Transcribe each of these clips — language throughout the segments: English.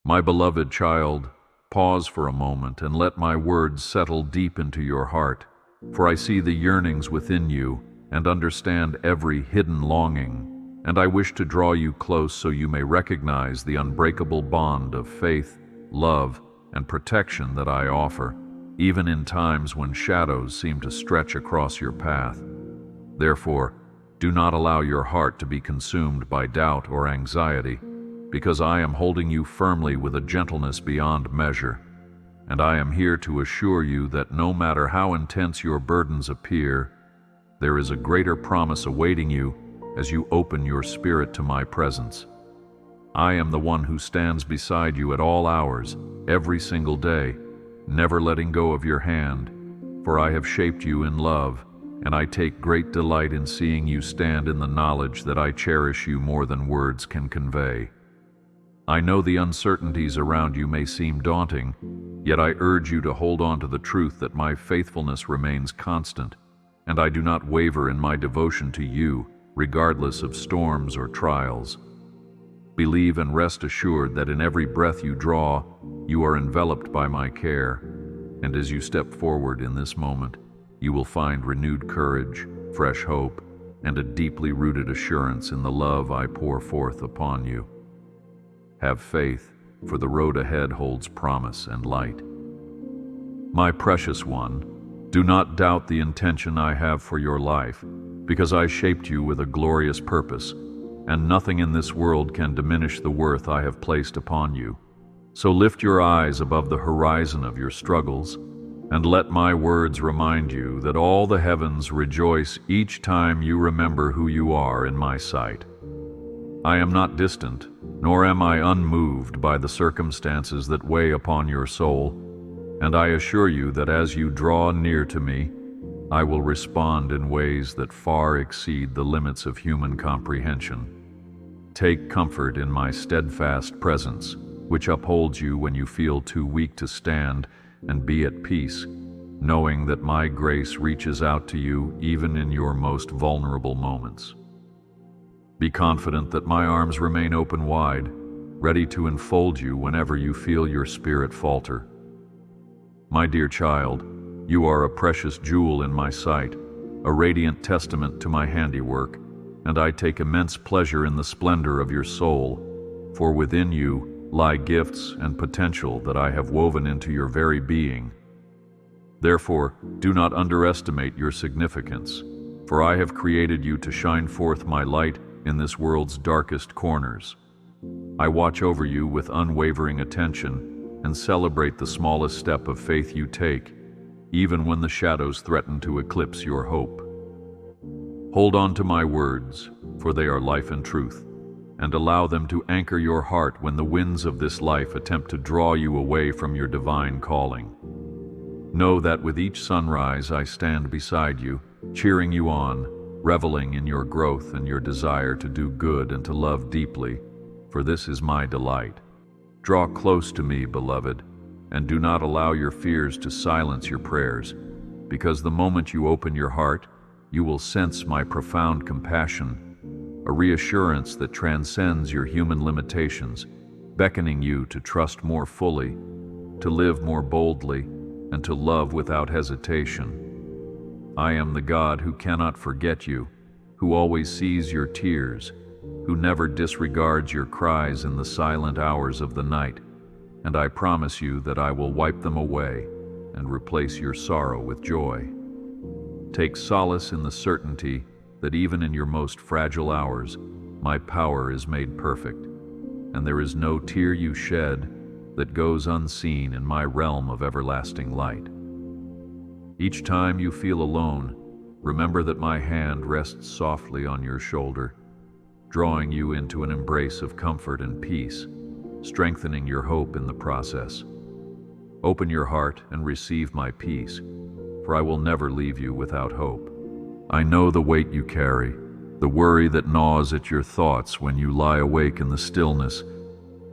My beloved child, pause for a moment and let my words settle deep into your heart, for I see the yearnings within you and understand every hidden longing, and I wish to draw you close so you may recognize the unbreakable bond of faith, love, and protection that I offer, even in times when shadows seem to stretch across your path. Therefore, do not allow your heart to be consumed by doubt or anxiety, because I am holding you firmly with a gentleness beyond measure, and I am here to assure you that no matter how intense your burdens appear, there is a greater promise awaiting you as you open your spirit to my presence. I am the one who stands beside you at all hours, every single day, never letting go of your hand, for I have shaped you in love, and I take great delight in seeing you stand in the knowledge that I cherish you more than words can convey. I know the uncertainties around you may seem daunting, yet I urge you to hold on to the truth that my faithfulness remains constant, and I do not waver in my devotion to you, regardless of storms or trials. Believe and rest assured that in every breath you draw, you are enveloped by my care, and as you step forward in this moment, you will find renewed courage, fresh hope, and a deeply rooted assurance in the love I pour forth upon you. Have faith, for the road ahead holds promise and light. My precious one, do not doubt the intention I have for your life, because I shaped you with a glorious purpose, and nothing in this world can diminish the worth I have placed upon you. So lift your eyes above the horizon of your struggles, and let my words remind you that all the heavens rejoice each time you remember who you are in my sight. I am not distant, nor am I unmoved by the circumstances that weigh upon your soul, and I assure you that as you draw near to me, I will respond in ways that far exceed the limits of human comprehension. Take comfort in my steadfast presence, which upholds you when you feel too weak to stand, and be at peace, knowing that my grace reaches out to you even in your most vulnerable moments. Be confident that my arms remain open wide, ready to enfold you whenever you feel your spirit falter. My dear child, you are a precious jewel in my sight, a radiant testament to my handiwork, and I take immense pleasure in the splendor of your soul, for within you lie gifts and potential that I have woven into your very being. Therefore, do not underestimate your significance, for I have created you to shine forth my light in this world's darkest corners. I watch over you with unwavering attention and celebrate the smallest step of faith you take, even when the shadows threaten to eclipse your hope. Hold on to my words, for they are life and truth, and allow them to anchor your heart when the winds of this life attempt to draw you away from your divine calling. Know that with each sunrise I stand beside you, cheering you on, reveling in your growth and your desire to do good and to love deeply, for this is my delight. Draw close to me, beloved, and do not allow your fears to silence your prayers, because the moment you open your heart, you will sense my profound compassion, a reassurance that transcends your human limitations, beckoning you to trust more fully, to live more boldly, and to love without hesitation. I am the God who cannot forget you, who always sees your tears, who never disregards your cries in the silent hours of the night, and I promise you that I will wipe them away and replace your sorrow with joy. Take solace in the certainty that even in your most fragile hours, my power is made perfect, and there is no tear you shed that goes unseen in my realm of everlasting light. Each time you feel alone, remember that my hand rests softly on your shoulder, drawing you into an embrace of comfort and peace, strengthening your hope in the process. Open your heart and receive my peace, for I will never leave you without hope. I know the weight you carry, the worry that gnaws at your thoughts when you lie awake in the stillness,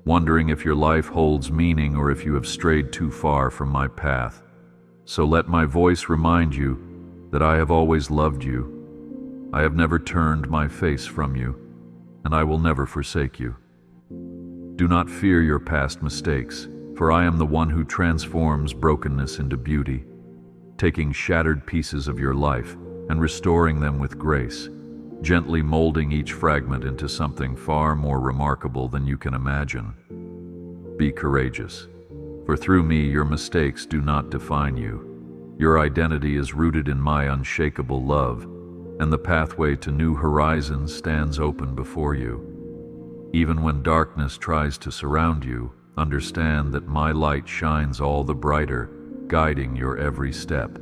wondering if your life holds meaning or if you have strayed too far from my path. So let my voice remind you that I have always loved you. I have never turned my face from you, and I will never forsake you. Do not fear your past mistakes, for I am the one who transforms brokenness into beauty, taking shattered pieces of your life and restoring them with grace, gently molding each fragment into something far more remarkable than you can imagine. Be courageous, for through me your mistakes do not define you. Your identity is rooted in my unshakable love, and the pathway to new horizons stands open before you. Even when darkness tries to surround you, understand that my light shines all the brighter, guiding your every step.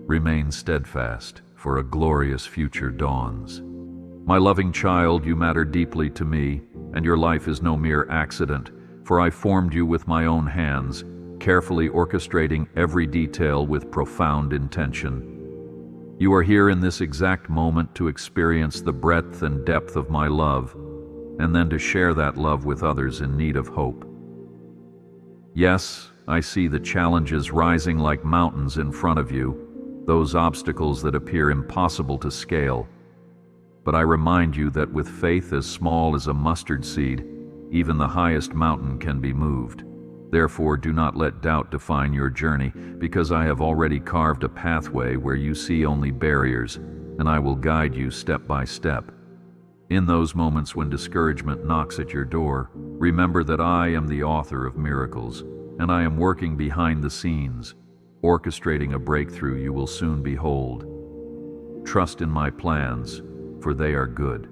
Remain steadfast, for a glorious future dawns. My loving child, you matter deeply to me, and your life is no mere accident, for I formed you with my own hands, carefully orchestrating every detail with profound intention. You are here in this exact moment to experience the breadth and depth of my love, and then to share that love with others in need of hope. Yes, I see the challenges rising like mountains in front of you, those obstacles that appear impossible to scale. But I remind you that with faith as small as a mustard seed, even the highest mountain can be moved. Therefore, do not let doubt define your journey, because I have already carved a pathway where you see only barriers, and I will guide you step by step. In those moments when discouragement knocks at your door, remember that I am the author of miracles, and I am working behind the scenes, orchestrating a breakthrough you will soon behold. Trust in my plans, for they are good.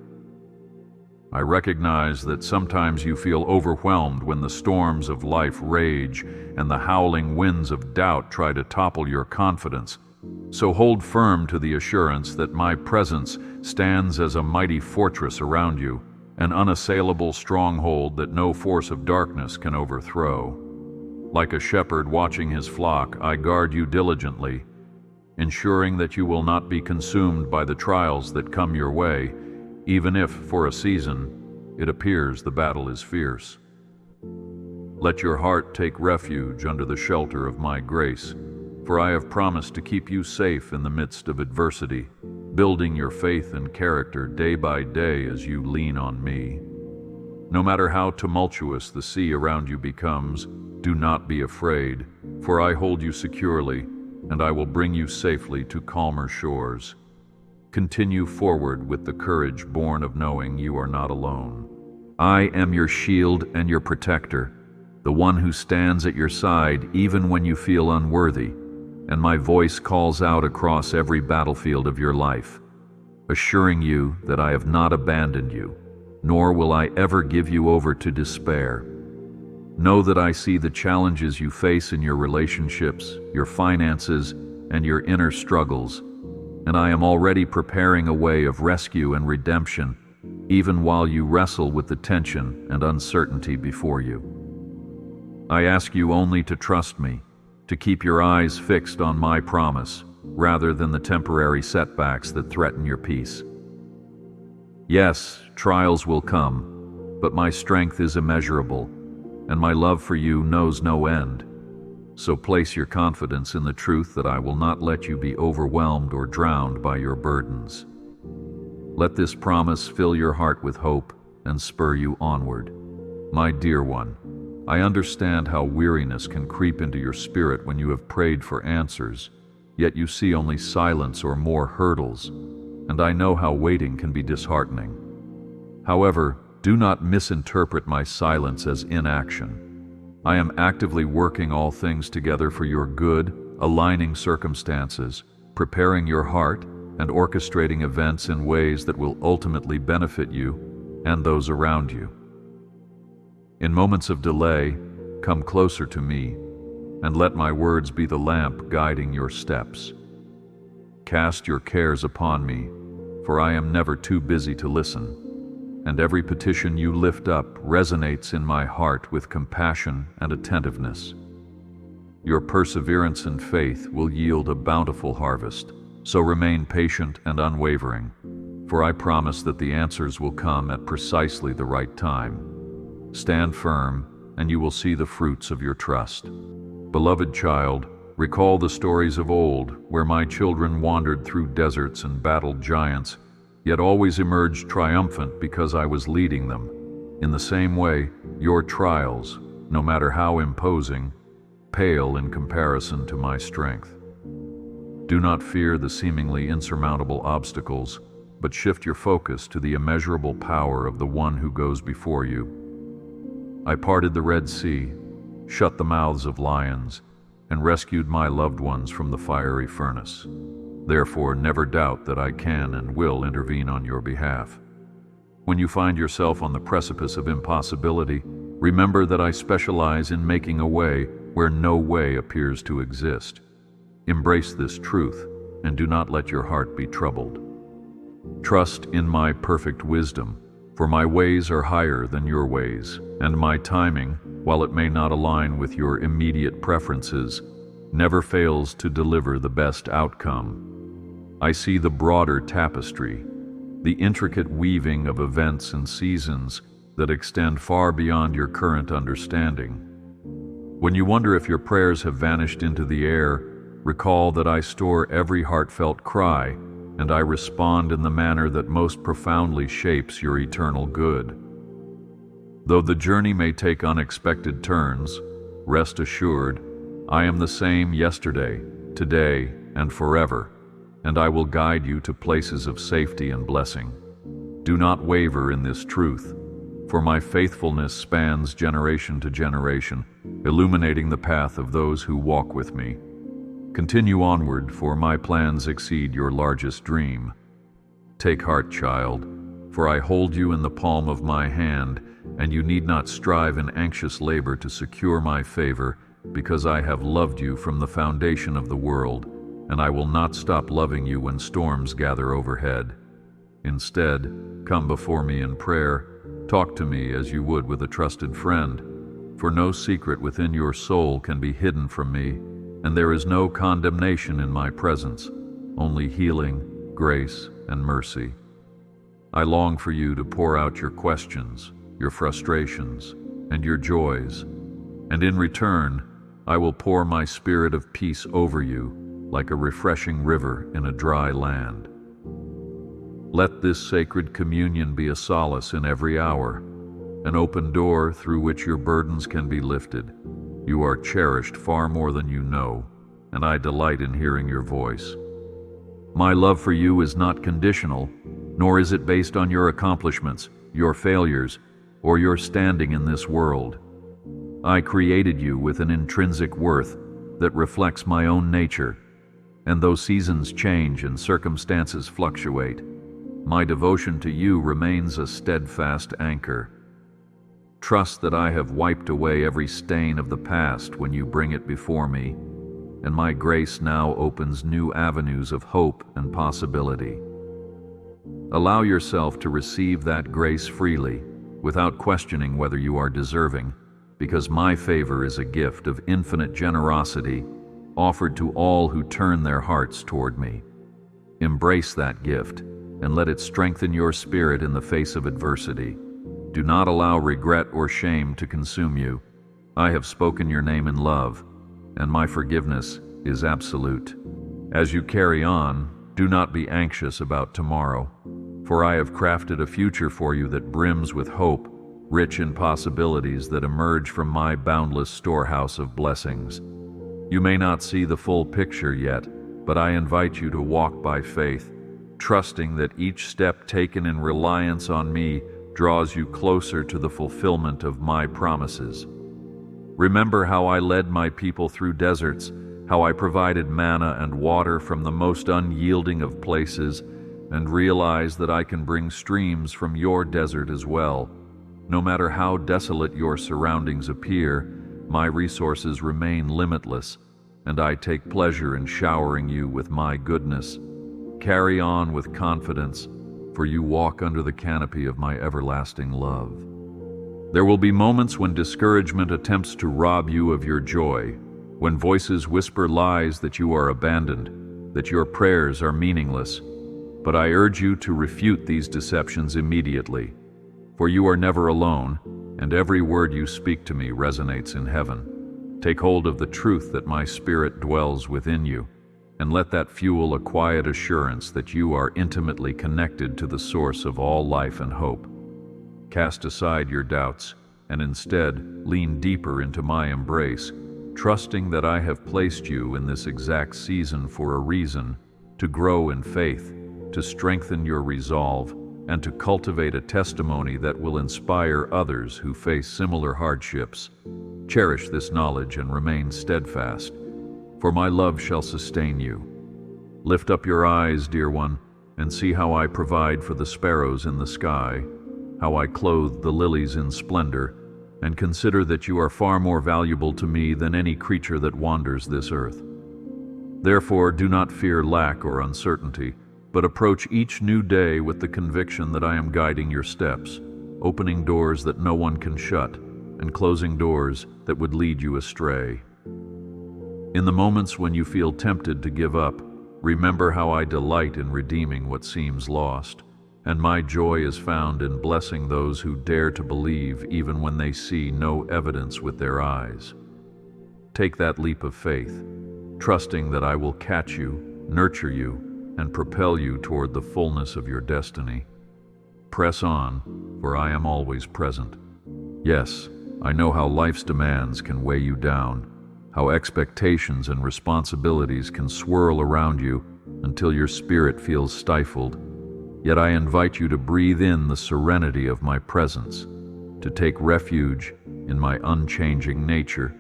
I recognize that sometimes you feel overwhelmed when the storms of life rage and the howling winds of doubt try to topple your confidence. So hold firm to the assurance that my presence stands as a mighty fortress around you, an unassailable stronghold that no force of darkness can overthrow. Like a shepherd watching his flock, I guard you diligently, ensuring that you will not be consumed by the trials that come your way, even if, for a season, it appears the battle is fierce. Let your heart take refuge under the shelter of my grace, for I have promised to keep you safe in the midst of adversity, building your faith and character day by day as you lean on me. No matter how tumultuous the sea around you becomes, do not be afraid, for I hold you securely, and I will bring you safely to calmer shores. Continue forward with the courage born of knowing you are not alone. I am your shield and your protector, the one who stands at your side even when you feel unworthy, and my voice calls out across every battlefield of your life, assuring you that I have not abandoned you, nor will I ever give you over to despair. Know that I see the challenges you face in your relationships, your finances, and your inner struggles, and I am already preparing a way of rescue and redemption, even while you wrestle with the tension and uncertainty before you. I ask you only to trust me, to keep your eyes fixed on my promise, rather than the temporary setbacks that threaten your peace. Yes, trials will come, but my strength is immeasurable, and my love for you knows no end. So place your confidence in the truth that I will not let you be overwhelmed or drowned by your burdens. Let this promise fill your heart with hope and spur you onward. My dear one, I understand how weariness can creep into your spirit when you have prayed for answers, yet you see only silence or more hurdles, and I know how waiting can be disheartening. However, do not misinterpret my silence as inaction. I am actively working all things together for your good, aligning circumstances, preparing your heart, and orchestrating events in ways that will ultimately benefit you and those around you. In moments of delay, come closer to me, and let my words be the lamp guiding your steps. Cast your cares upon me, for I am never too busy to listen, and every petition you lift up resonates in my heart with compassion and attentiveness. Your perseverance and faith will yield a bountiful harvest, so remain patient and unwavering, for I promise that the answers will come at precisely the right time. Stand firm, and you will see the fruits of your trust. Beloved child, recall the stories of old, where my children wandered through deserts and battled giants, yet always emerged triumphant because I was leading them. In the same way, your trials, no matter how imposing, pale in comparison to my strength. Do not fear the seemingly insurmountable obstacles, but shift your focus to the immeasurable power of the one who goes before you. I parted the Red Sea, shut the mouths of lions, and rescued my loved ones from the fiery furnace. Therefore, never doubt that I can and will intervene on your behalf. When you find yourself on the precipice of impossibility, remember that I specialize in making a way where no way appears to exist. Embrace this truth and do not let your heart be troubled. Trust in my perfect wisdom, for my ways are higher than your ways, and my timing, while it may not align with your immediate preferences, never fails to deliver the best outcome. I see the broader tapestry, the intricate weaving of events and seasons that extend far beyond your current understanding. When you wonder if your prayers have vanished into the air, recall that I store every heartfelt cry, and I respond in the manner that most profoundly shapes your eternal good. Though the journey may take unexpected turns, rest assured, I am the same yesterday, today, and forever, and I will guide you to places of safety and blessing. Do not waver in this truth, for my faithfulness spans generation to generation, illuminating the path of those who walk with me. Continue onward, for my plans exceed your largest dream. Take heart, child, for I hold you in the palm of my hand, and you need not strive in anxious labor to secure my favor, because I have loved you from the foundation of the world, and I will not stop loving you when storms gather overhead. Instead, come before me in prayer, talk to me as you would with a trusted friend, for no secret within your soul can be hidden from me, and there is no condemnation in my presence, only healing, grace, and mercy. I long for you to pour out your questions, your frustrations, and your joys, and in return, I will pour my spirit of peace over you like a refreshing river in a dry land. Let this sacred communion be a solace in every hour, an open door through which your burdens can be lifted. You are cherished far more than you know, and I delight in hearing your voice. My love for you is not conditional, nor is it based on your accomplishments, your failures, or your standing in this world. I created you with an intrinsic worth that reflects my own nature, and though seasons change and circumstances fluctuate, my devotion to you remains a steadfast anchor. Trust that I have wiped away every stain of the past when you bring it before me, and my grace now opens new avenues of hope and possibility. Allow yourself to receive that grace freely, without questioning whether you are deserving, because my favor is a gift of infinite generosity offered to all who turn their hearts toward me. Embrace that gift and let it strengthen your spirit in the face of adversity. Do not allow regret or shame to consume you. I have spoken your name in love, and my forgiveness is absolute. As you carry on, do not be anxious about tomorrow, for I have crafted a future for you that brims with hope, rich in possibilities that emerge from my boundless storehouse of blessings. You may not see the full picture yet, but I invite you to walk by faith, trusting that each step taken in reliance on me draws you closer to the fulfillment of my promises. Remember how I led my people through deserts, how I provided manna and water from the most unyielding of places, and realize that I can bring streams from your desert as well. No matter how desolate your surroundings appear, my resources remain limitless, and I take pleasure in showering you with my goodness. Carry on with confidence, for you walk under the canopy of my everlasting love. There will be moments when discouragement attempts to rob you of your joy, when voices whisper lies that you are abandoned, that your prayers are meaningless. But I urge you to refute these deceptions immediately, for you are never alone, and every word you speak to me resonates in heaven. Take hold of the truth that my spirit dwells within you, and let that fuel a quiet assurance that you are intimately connected to the source of all life and hope. Cast aside your doubts, and instead lean deeper into my embrace, trusting that I have placed you in this exact season for a reason, to grow in faith, to strengthen your resolve, and to cultivate a testimony that will inspire others who face similar hardships. Cherish this knowledge and remain steadfast, for my love shall sustain you. Lift up your eyes, dear one, and see how I provide for the sparrows in the sky, how I clothe the lilies in splendor, and consider that you are far more valuable to me than any creature that wanders this earth. Therefore, do not fear lack or uncertainty, but approach each new day with the conviction that I am guiding your steps, opening doors that no one can shut, and closing doors that would lead you astray. In the moments when you feel tempted to give up, remember how I delight in redeeming what seems lost, and my joy is found in blessing those who dare to believe even when they see no evidence with their eyes. Take that leap of faith, trusting that I will catch you, nurture you, and propel you toward the fullness of your destiny. Press on, for I am always present. Yes, I know how life's demands can weigh you down, how expectations and responsibilities can swirl around you until your spirit feels stifled. Yet I invite you to breathe in the serenity of my presence, to take refuge in my unchanging nature,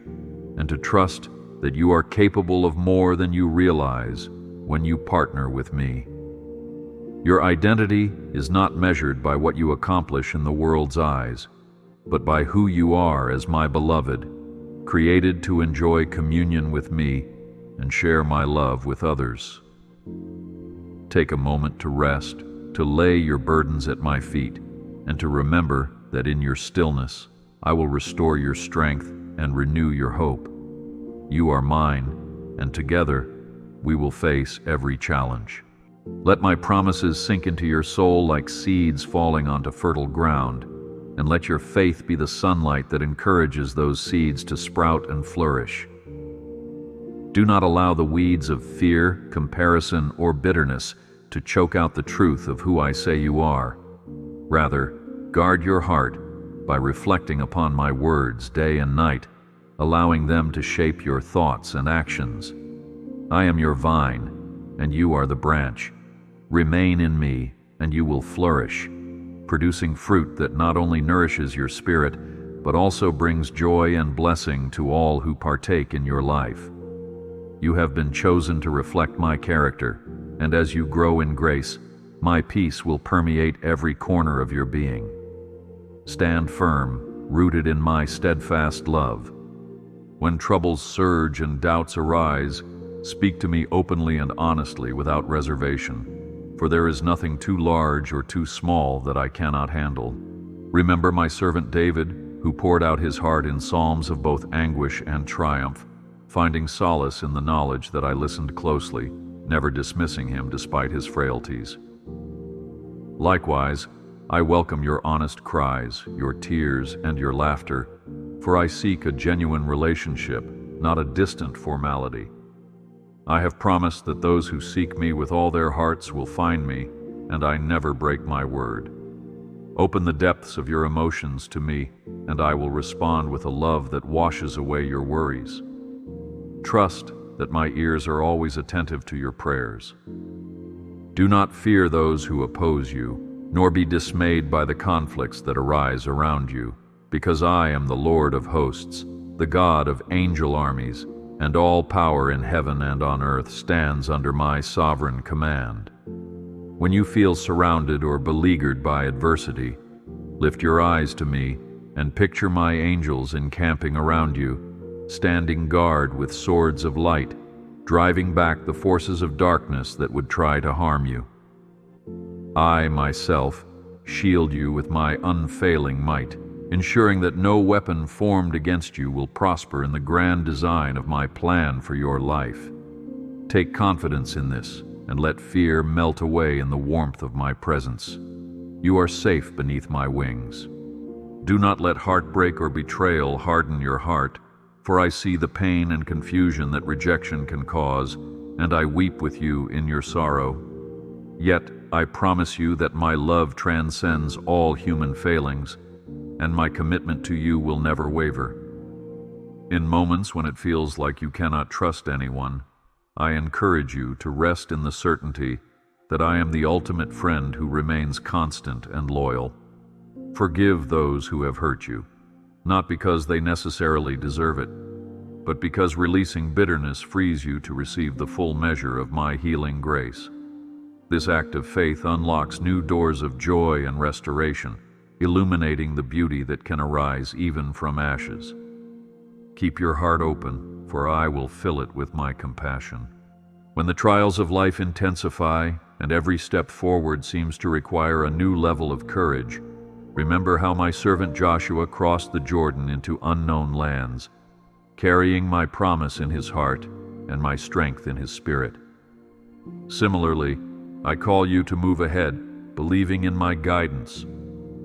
and to trust that you are capable of more than you realize when you partner with me. Your identity is not measured by what you accomplish in the world's eyes, but by who you are as my beloved, created to enjoy communion with me and share my love with others. Take a moment to rest, to lay your burdens at my feet, and to remember that in your stillness I will restore your strength and renew your hope. You are mine, and together we will face every challenge. Let my promises sink into your soul like seeds falling onto fertile ground, and let your faith be the sunlight that encourages those seeds to sprout and flourish. Do not allow the weeds of fear, comparison, or bitterness to choke out the truth of who I say you are. Rather, guard your heart by reflecting upon my words day and night, allowing them to shape your thoughts and actions. I am your vine, and you are the branch. Remain in me, and you will flourish, producing fruit that not only nourishes your spirit, but also brings joy and blessing to all who partake in your life. You have been chosen to reflect my character, and as you grow in grace, my peace will permeate every corner of your being. Stand firm, rooted in my steadfast love. When troubles surge and doubts arise, speak to me openly and honestly without reservation, for there is nothing too large or too small that I cannot handle. Remember my servant David, who poured out his heart in psalms of both anguish and triumph, finding solace in the knowledge that I listened closely, never dismissing him despite his frailties. Likewise, I welcome your honest cries, your tears, and your laughter, for I seek a genuine relationship, not a distant formality. I have promised that those who seek me with all their hearts will find me, and I never break my word. Open the depths of your emotions to me, and I will respond with a love that washes away your worries. Trust that my ears are always attentive to your prayers. Do not fear those who oppose you, nor be dismayed by the conflicts that arise around you, because I am the Lord of hosts, the God of angel armies, and all power in heaven and on earth stands under my sovereign command. When you feel surrounded or beleaguered by adversity, lift your eyes to me and picture my angels encamping around you, standing guard with swords of light, driving back the forces of darkness that would try to harm you. I, myself, shield you with my unfailing might, ensuring that no weapon formed against you will prosper in the grand design of my plan for your life. Take confidence in this, and let fear melt away in the warmth of my presence. You are safe beneath my wings. Do not let heartbreak or betrayal harden your heart, for I see the pain and confusion that rejection can cause, and I weep with you in your sorrow. Yet I promise you that my love transcends all human failings, and my commitment to you will never waver. In moments when it feels like you cannot trust anyone, I encourage you to rest in the certainty that I am the ultimate friend who remains constant and loyal. Forgive those who have hurt you, not because they necessarily deserve it, but because releasing bitterness frees you to receive the full measure of my healing grace. This act of faith unlocks new doors of joy and restoration, illuminating the beauty that can arise even from ashes. Keep your heart open, for I will fill it with my compassion. When the trials of life intensify and every step forward seems to require a new level of courage, remember how my servant Joshua crossed the Jordan into unknown lands, carrying my promise in his heart and my strength in his spirit. Similarly, I call you to move ahead, believing in my guidance.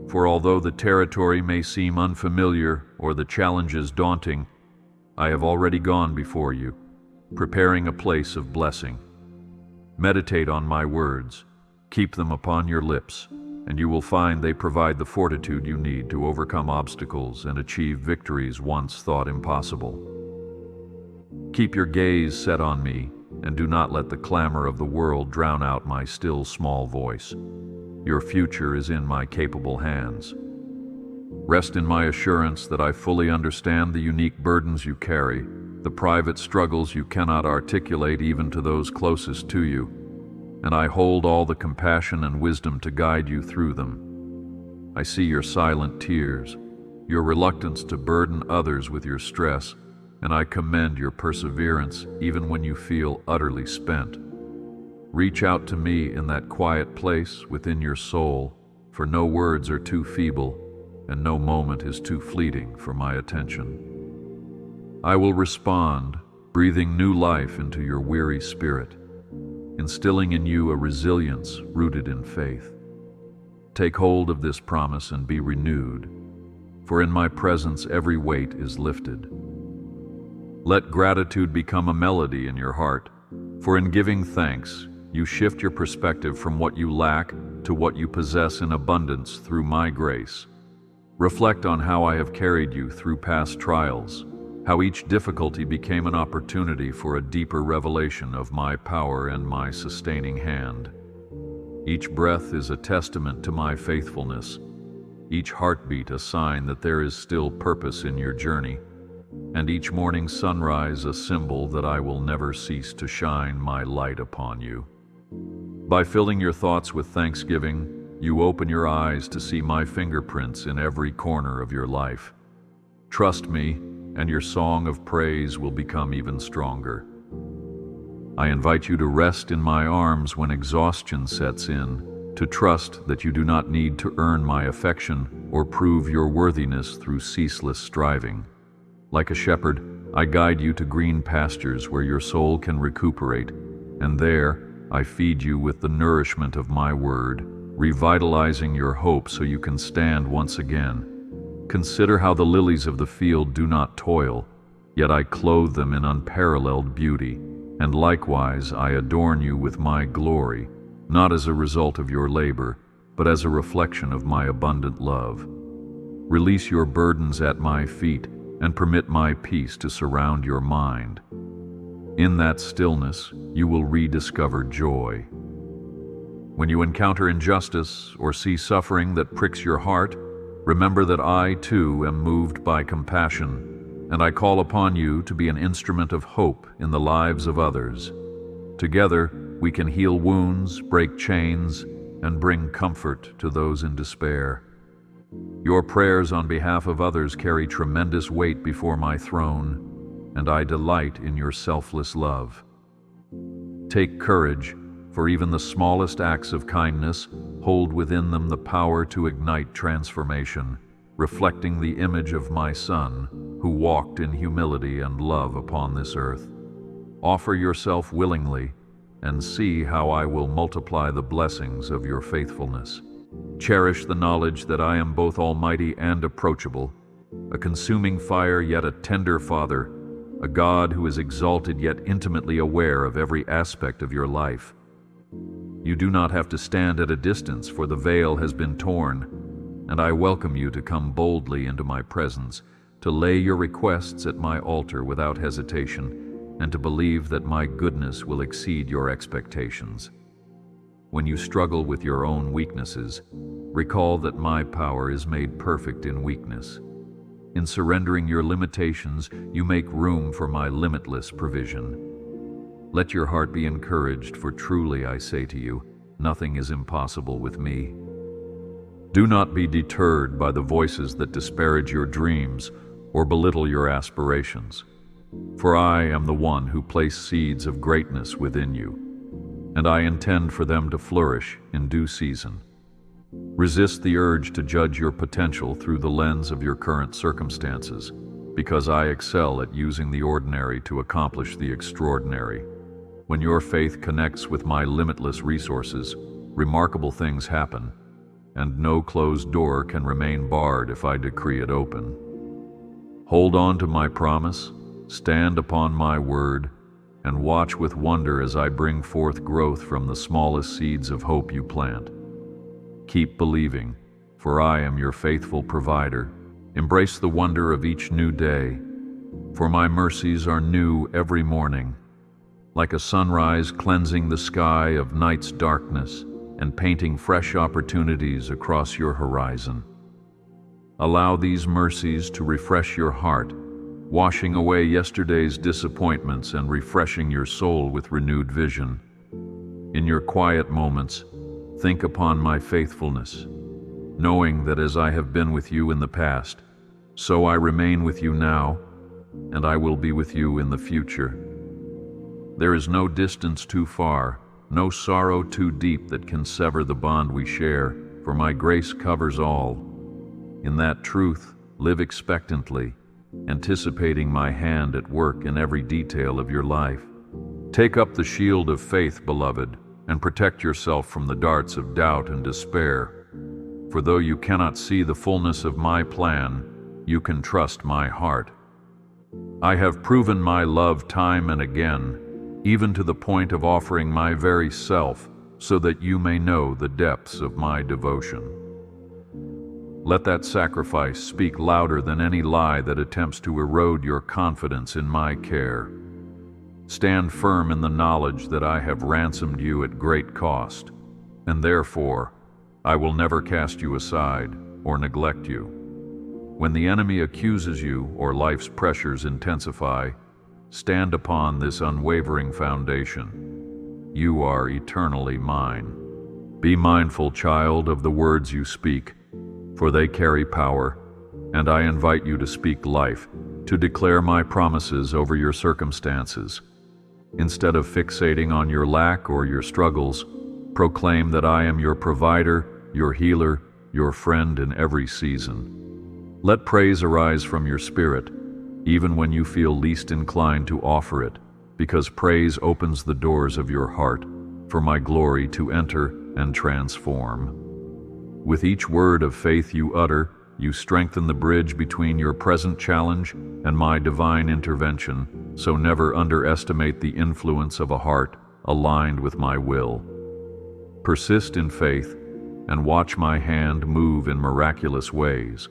For although the territory may seem unfamiliar or the challenges daunting, I have already gone before you, preparing a place of blessing. Meditate on my words, keep them upon your lips, and you will find they provide the fortitude you need to overcome obstacles and achieve victories once thought impossible. Keep your gaze set on me, and do not let the clamor of the world drown out my still small voice. Your future is in my capable hands. Rest in my assurance that I fully understand the unique burdens you carry, the private struggles you cannot articulate even to those closest to you, and I hold all the compassion and wisdom to guide you through them. I see your silent tears, your reluctance to burden others with your stress, and I commend your perseverance even when you feel utterly spent. Reach out to me in that quiet place within your soul, for no words are too feeble, and no moment is too fleeting for my attention. I will respond, breathing new life into your weary spirit, instilling in you a resilience rooted in faith. Take hold of this promise and be renewed, for in my presence every weight is lifted. Let gratitude become a melody in your heart, for in giving thanks, you shift your perspective from what you lack to what you possess in abundance through my grace. Reflect on how I have carried you through past trials, how each difficulty became an opportunity for a deeper revelation of my power and my sustaining hand. Each breath is a testament to my faithfulness, each heartbeat a sign that there is still purpose in your journey, and each morning sunrise a symbol that I will never cease to shine my light upon you. By filling your thoughts with thanksgiving, you open your eyes to see my fingerprints in every corner of your life. Trust me, and your song of praise will become even stronger. I invite you to rest in my arms when exhaustion sets in, to trust that you do not need to earn my affection or prove your worthiness through ceaseless striving. Like a shepherd, I guide you to green pastures where your soul can recuperate, and there I feed you with the nourishment of my word, revitalizing your hope so you can stand once again. Consider how the lilies of the field do not toil, yet I clothe them in unparalleled beauty, and likewise I adorn you with my glory, not as a result of your labor, but as a reflection of my abundant love. Release your burdens at my feet, and permit my peace to surround your mind. In that stillness, you will rediscover joy. When you encounter injustice or see suffering that pricks your heart, remember that I, too, am moved by compassion, and I call upon you to be an instrument of hope in the lives of others. Together, we can heal wounds, break chains, and bring comfort to those in despair. Your prayers on behalf of others carry tremendous weight before my throne, and I delight in your selfless love. Take courage, for even the smallest acts of kindness hold within them the power to ignite transformation, reflecting the image of my Son, who walked in humility and love upon this earth. Offer yourself willingly, and see how I will multiply the blessings of your faithfulness. Cherish the knowledge that I am both almighty and approachable, a consuming fire yet a tender Father, a God who is exalted yet intimately aware of every aspect of your life. You do not have to stand at a distance, for the veil has been torn, and I welcome you to come boldly into my presence, to lay your requests at my altar without hesitation, and to believe that my goodness will exceed your expectations. When you struggle with your own weaknesses, recall that my power is made perfect in weakness. In surrendering your limitations, you make room for my limitless provision. Let your heart be encouraged, for truly I say to you, nothing is impossible with me. Do not be deterred by the voices that disparage your dreams or belittle your aspirations. For I am the one who placed seeds of greatness within you, and I intend for them to flourish in due season. Resist the urge to judge your potential through the lens of your current circumstances, because I excel at using the ordinary to accomplish the extraordinary. When your faith connects with my limitless resources, remarkable things happen, and no closed door can remain barred if I decree it open. Hold on to my promise, stand upon my word, and watch with wonder as I bring forth growth from the smallest seeds of hope you plant. Keep believing, for I am your faithful provider. Embrace the wonder of each new day, for my mercies are new every morning, like a sunrise cleansing the sky of night's darkness and painting fresh opportunities across your horizon. Allow these mercies to refresh your heart, washing away yesterday's disappointments and refreshing your soul with renewed vision. In your quiet moments, think upon my faithfulness, knowing that as I have been with you in the past, so I remain with you now, and I will be with you in the future. There is no distance too far, no sorrow too deep that can sever the bond we share, for my grace covers all. In that truth, live expectantly, anticipating my hand at work in every detail of your life. Take up the shield of faith, beloved, and protect yourself from the darts of doubt and despair. For though you cannot see the fullness of my plan, you can trust my heart. I have proven my love time and again, even to the point of offering my very self, so that you may know the depths of my devotion. Let that sacrifice speak louder than any lie that attempts to erode your confidence in my care. Stand firm in the knowledge that I have ransomed you at great cost, and therefore I will never cast you aside or neglect you. When the enemy accuses you or life's pressures intensify, stand upon this unwavering foundation. You are eternally mine. Be mindful, child, of the words you speak, for they carry power, and I invite you to speak life, to declare my promises over your circumstances. Instead of fixating on your lack or your struggles, proclaim that I am your provider, your healer, your friend in every season. Let praise arise from your spirit, even when you feel least inclined to offer it, because praise opens the doors of your heart for my glory to enter and transform. With each word of faith you utter, you strengthen the bridge between your present challenge and my divine intervention, so never underestimate the influence of a heart aligned with my will. Persist in faith and watch my hand move in miraculous ways.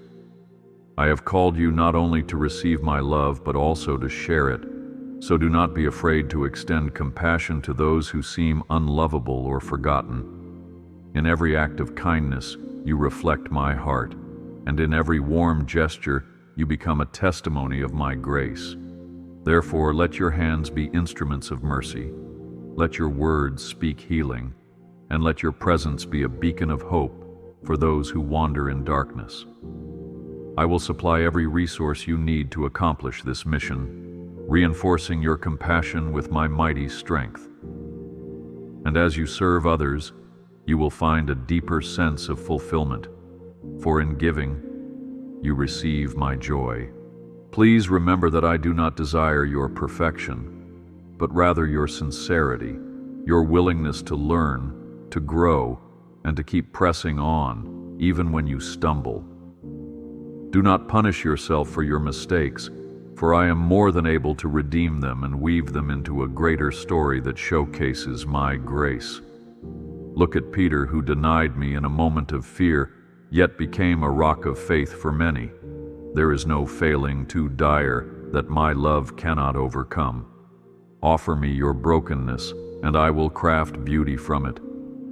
I have called you not only to receive my love, but also to share it, so do not be afraid to extend compassion to those who seem unlovable or forgotten. In every act of kindness, you reflect my heart, and in every warm gesture, you become a testimony of my grace. Therefore, let your hands be instruments of mercy. Let your words speak healing, and let your presence be a beacon of hope for those who wander in darkness. I will supply every resource you need to accomplish this mission, reinforcing your compassion with my mighty strength. And as you serve others, you will find a deeper sense of fulfillment, for in giving, you receive my joy. Please remember that I do not desire your perfection, but rather your sincerity, your willingness to learn, to grow, and to keep pressing on, even when you stumble. Do not punish yourself for your mistakes, for I am more than able to redeem them and weave them into a greater story that showcases my grace. Look at Peter, who denied me in a moment of fear, yet became a rock of faith for many. There is no failing too dire that my love cannot overcome. Offer me your brokenness, and I will craft beauty from it,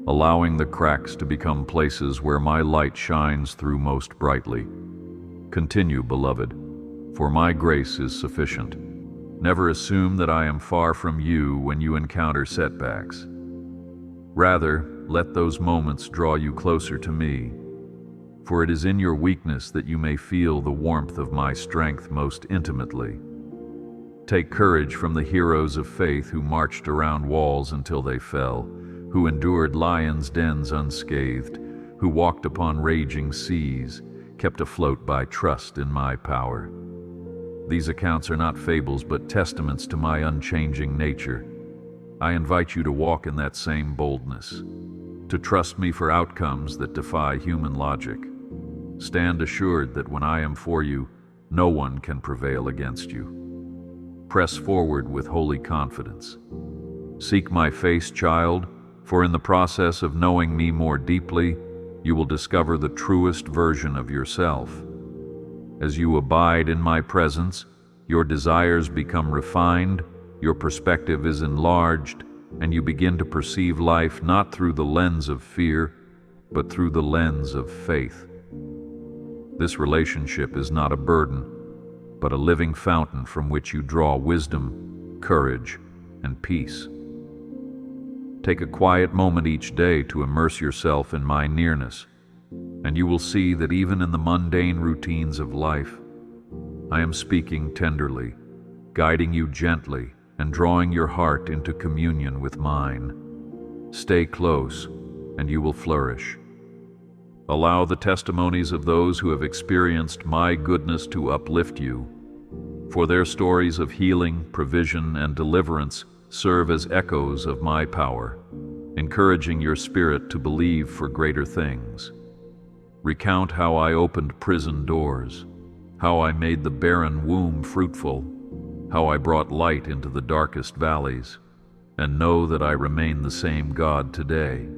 allowing the cracks to become places where my light shines through most brightly. Continue, beloved, for my grace is sufficient. Never assume that I am far from you when you encounter setbacks. Rather, let those moments draw you closer to me, for it is in your weakness that you may feel the warmth of my strength most intimately. Take courage from the heroes of faith who marched around walls until they fell, who endured lions' dens unscathed, who walked upon raging seas, kept afloat by trust in my power. These accounts are not fables but testaments to my unchanging nature. I invite you to walk in that same boldness, to trust me for outcomes that defy human logic. Stand assured that when I am for you, no one can prevail against you. Press forward with holy confidence. Seek my face, child, for in the process of knowing me more deeply, you will discover the truest version of yourself. As you abide in my presence, your desires become refined, your perspective is enlarged, and you begin to perceive life not through the lens of fear, but through the lens of faith. This relationship is not a burden, but a living fountain from which you draw wisdom, courage, and peace. Take a quiet moment each day to immerse yourself in my nearness, and you will see that even in the mundane routines of life, I am speaking tenderly, guiding you gently, and drawing your heart into communion with mine. Stay close, and you will flourish. Allow the testimonies of those who have experienced my goodness to uplift you, for their stories of healing, provision, and deliverance serve as echoes of my power, encouraging your spirit to believe for greater things. Recount how I opened prison doors, how I made the barren womb fruitful, how I brought light into the darkest valleys, and know that I remain the same God today.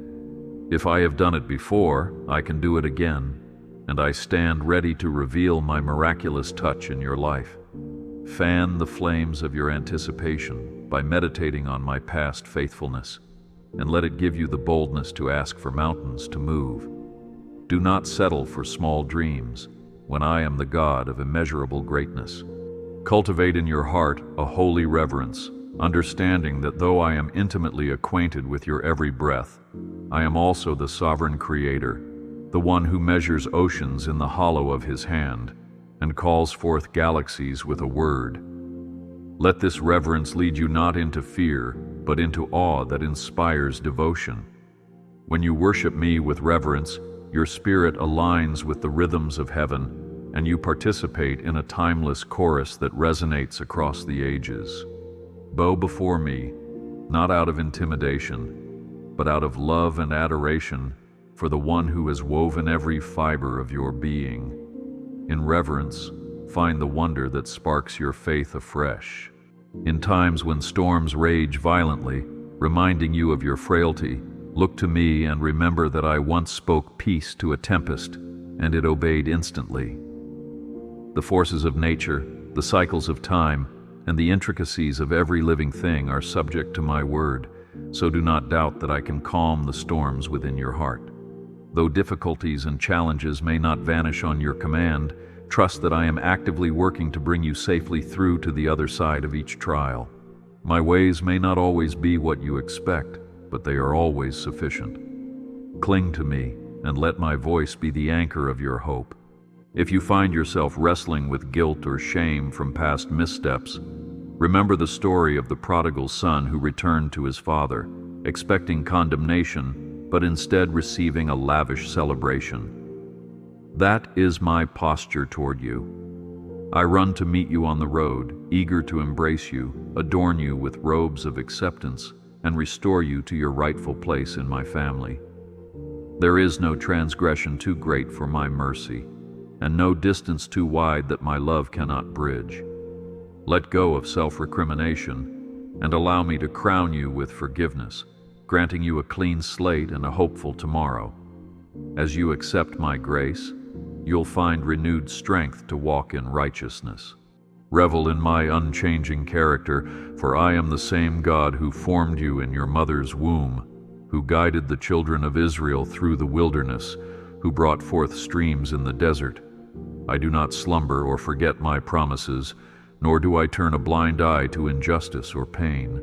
If I have done it before, I can do it again, and I stand ready to reveal my miraculous touch in your life. Fan the flames of your anticipation by meditating on my past faithfulness, and let it give you the boldness to ask for mountains to move. Do not settle for small dreams when I am the God of immeasurable greatness. Cultivate in your heart a holy reverence, understanding that though I am intimately acquainted with your every breath, I am also the sovereign creator, the one who measures oceans in the hollow of his hand and calls forth galaxies with a word. Let this reverence lead you not into fear, but into awe that inspires devotion. When you worship me with reverence, your spirit aligns with the rhythms of heaven, and you participate in a timeless chorus that resonates across the ages. Bow before me, not out of intimidation, but out of love and adoration for the one who has woven every fiber of your being. In reverence, find the wonder that sparks your faith afresh. In times when storms rage violently, reminding you of your frailty, look to me and remember that I once spoke peace to a tempest, and it obeyed instantly. The forces of nature, the cycles of time, and the intricacies of every living thing are subject to my word, so do not doubt that I can calm the storms within your heart. Though difficulties and challenges may not vanish on your command, trust that I am actively working to bring you safely through to the other side of each trial. My ways may not always be what you expect, but they are always sufficient. Cling to me, and let my voice be the anchor of your hope. If you find yourself wrestling with guilt or shame from past missteps, remember the story of the prodigal son who returned to his father, expecting condemnation, but instead receiving a lavish celebration. That is my posture toward you. I run to meet you on the road, eager to embrace you, adorn you with robes of acceptance, and restore you to your rightful place in my family. There is no transgression too great for my mercy, and no distance too wide that my love cannot bridge. Let go of self-recrimination, and allow me to crown you with forgiveness, granting you a clean slate and a hopeful tomorrow. As you accept my grace, you'll find renewed strength to walk in righteousness. Revel in my unchanging character, for I am the same God who formed you in your mother's womb, who guided the children of Israel through the wilderness, who brought forth streams in the desert. I do not slumber or forget my promises, nor do I turn a blind eye to injustice or pain.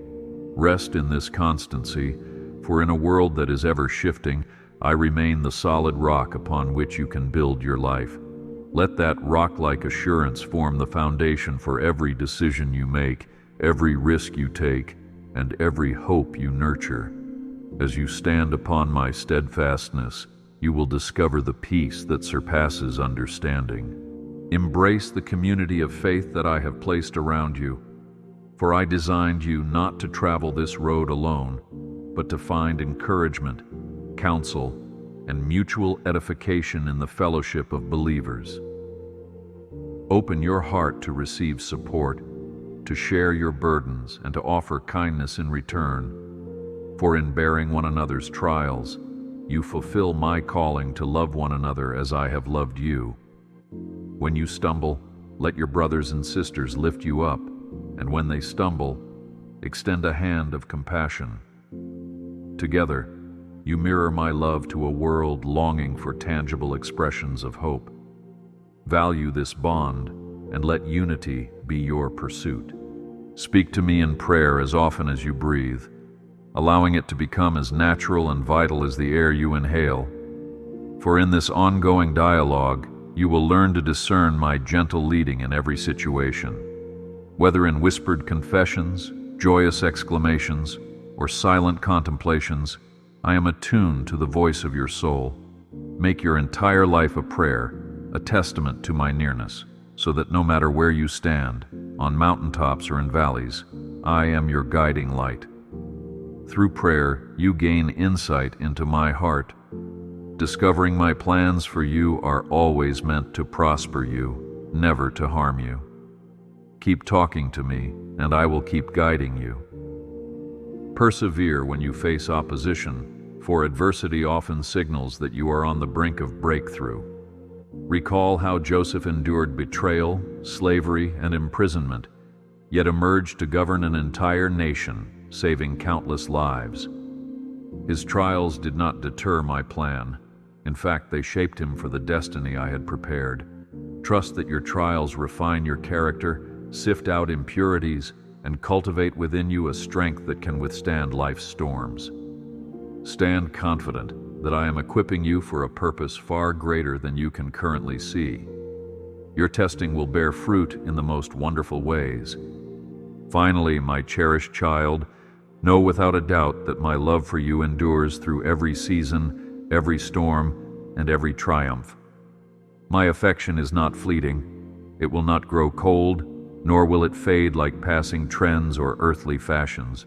Rest in this constancy, for in a world that is ever shifting, I remain the solid rock upon which you can build your life. Let that rock-like assurance form the foundation for every decision you make, every risk you take, and every hope you nurture. As you stand upon my steadfastness, you will discover the peace that surpasses understanding. Embrace the community of faith that I have placed around you, for I designed you not to travel this road alone, but to find encouragement, counsel, and mutual edification in the fellowship of believers. Open your heart to receive support, to share your burdens, and to offer kindness in return. For in bearing one another's trials, you fulfill my calling to love one another as I have loved you. When you stumble, let your brothers and sisters lift you up, and when they stumble, extend a hand of compassion. Together, you mirror my love to a world longing for tangible expressions of hope. Value this bond, and let unity be your pursuit. Speak to me in prayer as often as you breathe, allowing it to become as natural and vital as the air you inhale. For in this ongoing dialogue, you will learn to discern my gentle leading in every situation. Whether in whispered confessions, joyous exclamations, or silent contemplations, I am attuned to the voice of your soul. Make your entire life a prayer, a testament to my nearness, so that no matter where you stand, on mountaintops or in valleys, I am your guiding light. Through prayer, you gain insight into my heart. Discovering my plans for you are always meant to prosper you, never to harm you. Keep talking to me, and I will keep guiding you. Persevere when you face opposition, for adversity often signals that you are on the brink of breakthrough. Recall how Joseph endured betrayal, slavery, and imprisonment, yet emerged to govern an entire nation, saving countless lives. His trials did not deter my plan. In fact, they shaped him for the destiny I had prepared. Trust that your trials refine your character, sift out impurities, and cultivate within you a strength that can withstand life's storms. Stand confident that I am equipping you for a purpose far greater than you can currently see. Your testing will bear fruit in the most wonderful ways. Finally, my cherished child, know without a doubt that my love for you endures through every season, every storm, and every triumph. My affection is not fleeting. It will not grow cold, nor will it fade like passing trends or earthly fashions.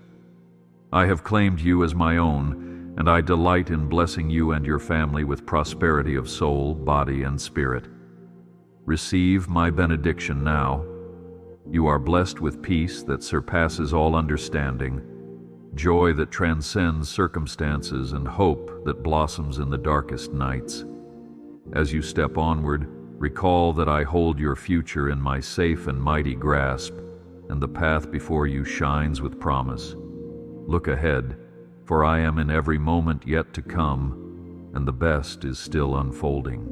I have claimed you as my own, and I delight in blessing you and your family with prosperity of soul, body, and spirit. Receive my benediction now. You are blessed with peace that surpasses all understanding, joy that transcends circumstances, and hope that blossoms in the darkest nights. As you step onward, recall that I hold your future in my safe and mighty grasp, and the path before you shines with promise. Look ahead, for I am in every moment yet to come, and the best is still unfolding.